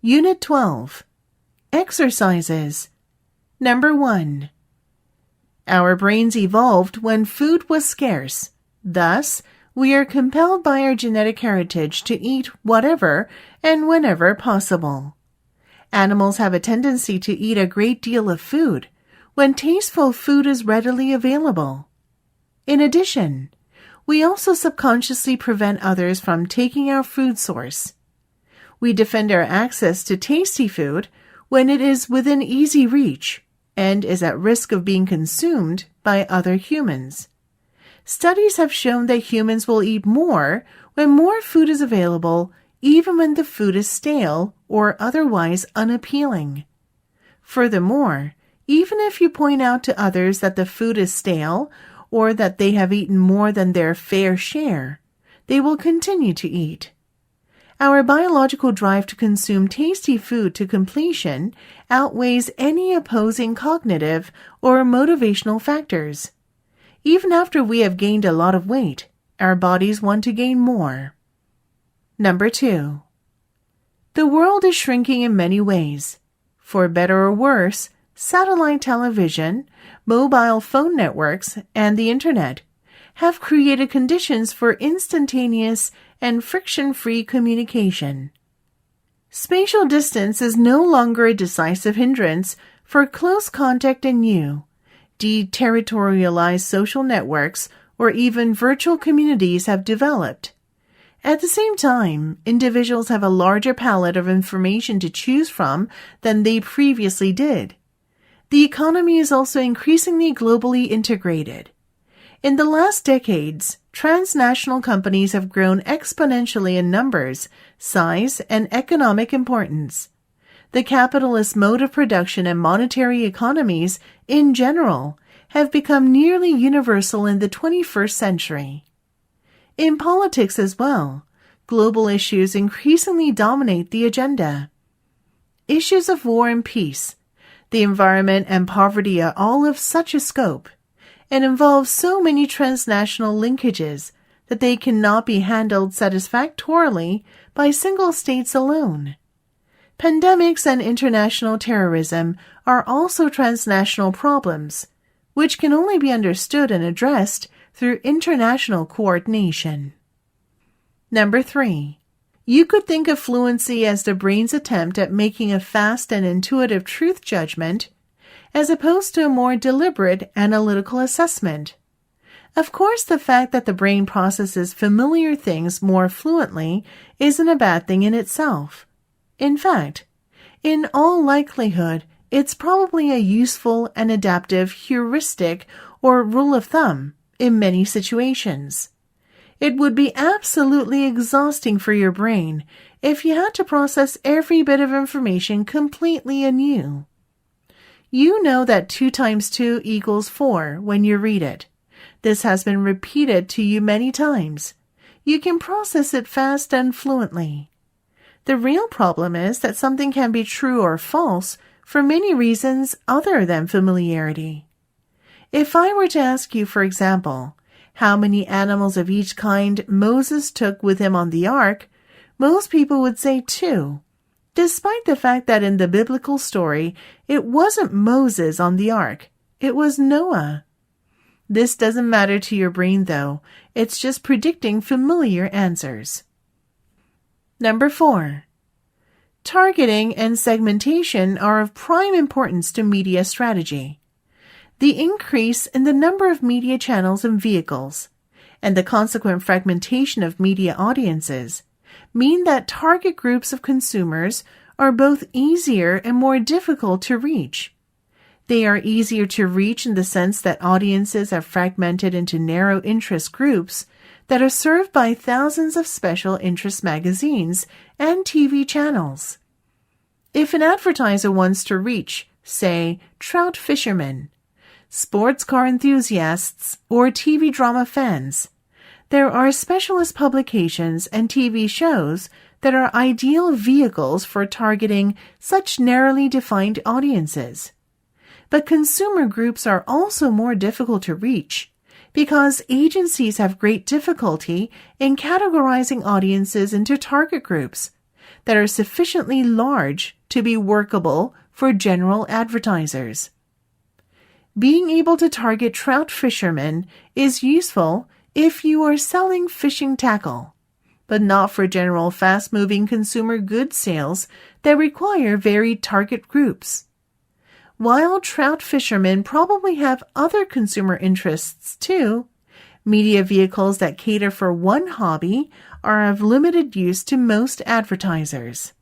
Unit 12. Exercises. Number 1. Our brains evolved when food was scarce. Thus, we are compelled by our genetic heritage to eat whatever and whenever possible. Animals have a tendency to eat a great deal of food when tasteful food is readily available. In addition, we also subconsciously prevent others from taking our food source. We defend our access to tasty food when it is within easy reach and is at risk of being consumed by other humans. Studies have shown that humans will eat more when more food is available, even when the food is stale or otherwise unappealing. Furthermore, even if you point out to others that the food is stale or that they have eaten more than their fair share, they will continue to eat. Our biological drive to consume tasty food to completion outweighs any opposing cognitive or motivational factors. Even after we have gained a lot of weight, our bodies want to gain more. Number 2. The world is shrinking in many ways. For better or worse, satellite television, mobile phone networks, and the Internet have created conditions for instantaneous and friction-free communication. Spatial distance is no longer a decisive hindrance for close contact, and new, deterritorialized social networks or even virtual communities have developed. At the same time, individuals have a larger palette of information to choose from than they previously did. The economy is also increasingly globally integrated. In the last decades, transnational companies have grown exponentially in numbers, size, and economic importance. The capitalist mode of production and monetary economies, in general, have become nearly universal in the 21st century. In politics as well, global issues increasingly dominate the agenda. Issues of war and peace, the environment and poverty are all of such a scope, and involve so many transnational linkages that they cannot be handled satisfactorily by single states alone. Pandemics and international terrorism are also transnational problems, which can only be understood and addressed through international coordination. Number 3. You could think of fluency as the brain's attempt at making a fast and intuitive truth judgment, as opposed to a more deliberate analytical assessment. Of course, the fact that the brain processes familiar things more fluently isn't a bad thing in itself. In fact, in all likelihood, it's probably a useful and adaptive heuristic or rule of thumb in many situations. It would be absolutely exhausting for your brain if you had to process every bit of information completely anew. You know that 2 times 2 equals 4 when you read it. This has been repeated to you many times. You can process it fast and fluently. The real problem is that something can be true or false for many reasons other than familiarity. If I were to ask you, for example, how many animals of each kind Moses took with him on the ark, most people would say 2. Despite the fact that in the biblical story, it wasn't Moses on the ark, it was Noah. This doesn't matter to your brain, though. It's just predicting familiar answers. Number 4. Targeting and segmentation are of prime importance to media strategy. The increase in the number of media channels and vehicles, and the consequent fragmentation of media audiences, mean that target groups of consumers are both easier and more difficult to reach. They are easier to reach in the sense that audiences have fragmented into narrow interest groups that are served by thousands of special interest magazines and TV channels. If an advertiser wants to reach, say, trout fishermen, sports car enthusiasts, or TV drama fans, there are specialist publications and TV shows that are ideal vehicles for targeting such narrowly defined audiences. But consumer groups are also more difficult to reach because agencies have great difficulty in categorizing audiences into target groups, that are sufficiently large to be workable for general advertisers. Being able to target trout fishermen is useful if you are selling fishing tackle, but not for general fast-moving consumer goods sales that require varied target groups. While trout fishermen probably have other consumer interests too, media vehicles that cater for one hobby are of limited use to most advertisers.